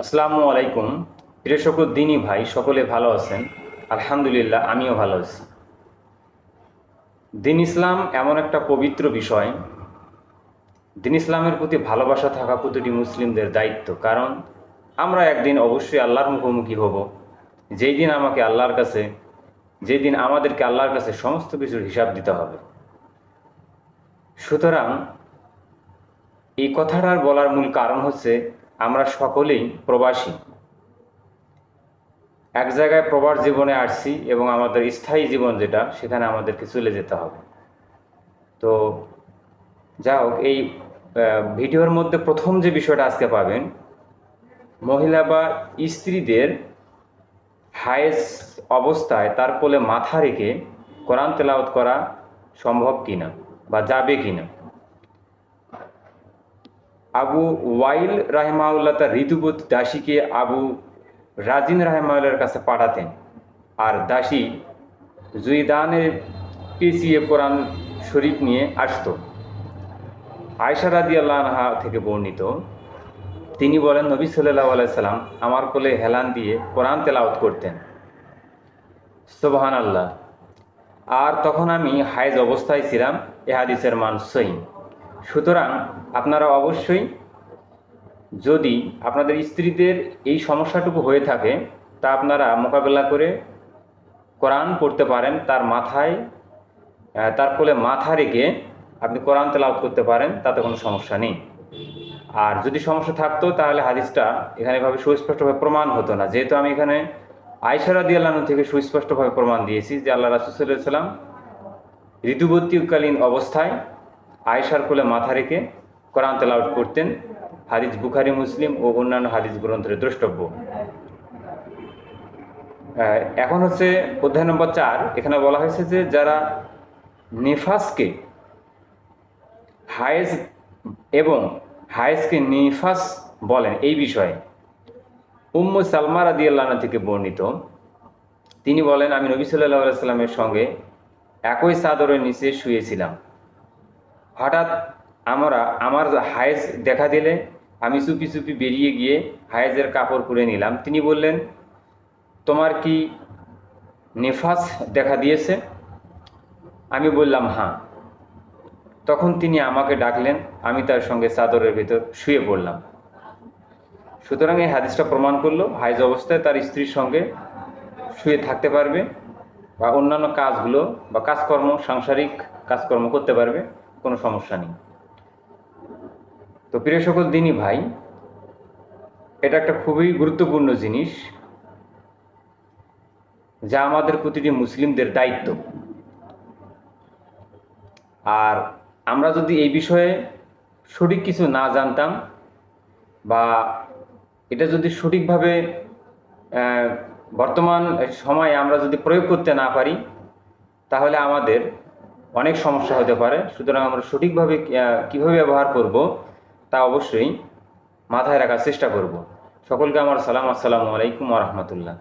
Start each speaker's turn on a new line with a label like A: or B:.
A: আসসালামু আলাইকুম। প্রিয় সকল দিনী ভাই, সকলে ভালো আছেন? আলহামদুলিল্লাহ, আমিও ভালো আছি। দিন ইসলাম এমন একটা পবিত্র বিষয়। দিন ইসলামের প্রতি ভালোবাসা থাকা প্রতিটি মুসলিমদের দায়িত্ব, কারণ আমরা একদিন অবশ্যই আল্লাহর মুখোমুখি হব। যেই দিন আমাদেরকে আল্লাহর কাছে সমস্ত কিছুর হিসাব দিতে হবে। সুতরাং এই কথাটার বলার মূল কারণ হচ্ছে, আমরা সকলেই প্রবাসী। এক জায়গায় প্রবাস জীবনে আসছি এবং আমাদের স্থায়ী জীবন যেটা, সেখানে আমাদেরকে চলে যেতে হবে। তো যা হোক, এই ভিডিওর মধ্যে প্রথম যে বিষয়টা আজকে পাবেন, মহিলা বা স্ত্রীদের হায়েজ অবস্থায় তার কোলে মাথা রেখে কোরআন তেলাওয়াত করা সম্ভব কিনা বা যাবে কিনা। আবু ওয়াইল রাহিমাহুল্লাহ তার ঋতুবতী দাসীকে আবু রাজিন রাহিমাহুল্লাহর কাছে পাঠাতেন, আর দাসী জুইদানের পেঁচিয়ে কোরআন শরীফ নিয়ে আসত। আয়েশা রাদিয়াল্লাহু আনহা থেকে বর্ণিত, তিনি বলেন, নবী সাল্লাল্লাহু আলাইহি সাল্লাম আমার কোলে হেলান দিয়ে কোরআন তেলাওয়াত করতেন। সুবহানাল্লাহ। আর তখন আমি হায়েজ অবস্থায় ছিলাম। এ হাদিসের মান সহিহ। সুতরাং আপনারা অবশ্যই, যদি আপনাদের স্ত্রীদের এই সমস্যাটুকু হয়ে থাকে, তা আপনারা মোকাবেলা করে কোরআন পড়তে পারেন। তার কোলে মাথা রেখে আপনি কোরআন তেলাওয়াত করতে পারেন, তাতে কোনো সমস্যা নেই। আর যদি সমস্যা থাকতো, তাহলে হাদিসটা এখানে এভাবে সুস্পষ্টভাবে প্রমাণ হতো না। যেহেতু আমি এখানে আয়েশা রাদিয়াল্লাহু আনহা থেকে সুস্পষ্টভাবে প্রমাণ দিয়েছি যে আল্লাহ রাসূল সাল্লাল্লাহু আলাইহি ওয়াসাল্লাম ঋতুবতীকালীন অবস্থায় আয়েশার কোলে মাথা রেখে কোরআন তেলাওয়াত করতেন। হাদিস বুখারী, মুসলিম ও অন্যান্য হাদিস গ্রন্থের দ্রষ্টব্য। এখন হচ্ছে অধ্যায় নম্বর 4। এখানে বলা হয়েছে যে যারা নিফাসকে হায়েজ এবং হায়েজকে নিফাস বলেন, এই বিষয়ে উম্মু সালমা রাদিয়াল্লাহু আনহা থেকে বর্ণিত, তিনি বলেন, আমি নবী সাল্লাল্লাহু আলাইহি সাল্লামের সঙ্গে একই চাদরের নিচে শুয়েছিলাম। হঠাৎ আমার হায়েজ দেখা দিলে আমি চুপি চুপি বেরিয়ে গিয়ে হায়েজের কাপড় খুলে নিলাম। তিনি বললেন, তোমার কি নিফাস দেখা দিয়েছে? আমি বললাম, হ্যাঁ। তখন তিনি আমাকে ডাকলেন, আমি তার সঙ্গে চাদরের ভেতর শুয়ে পড়লাম। সুতরাং এই হাদিসটা প্রমাণ করলো, হায়েজ অবস্থায় তার স্ত্রীর সঙ্গে শুয়ে থাকতে পারবে বা অন্যান্য কাজগুলো বা কাজকর্ম, সাংসারিক কাজকর্ম করতে পারবে, কোনো সমস্যা নেই। তো প্রিয় সকল দিনী ভাই, এটা একটা খুবই গুরুত্বপূর্ণ জিনিস, যা আমাদের প্রতিটি মুসলিমদের দায়িত্ব। আর আমরা যদি এই বিষয়ে সঠিক কিছু না জানতাম বা এটা যদি সঠিকভাবে বর্তমান সময়ে আমরা যদি প্রয়োগ করতে না পারি, তাহলে আমাদের অনেক সমস্যা হতে পারে। সুতরাং আমরা সঠিকভাবে কীভাবে ব্যবহার করব, তা অবশ্যই মাথায় রাখার চেষ্টা করব। সকলকে আমার সালাম। আসসালামু আলাইকুম ওয়া রাহমাতুল্লাহ।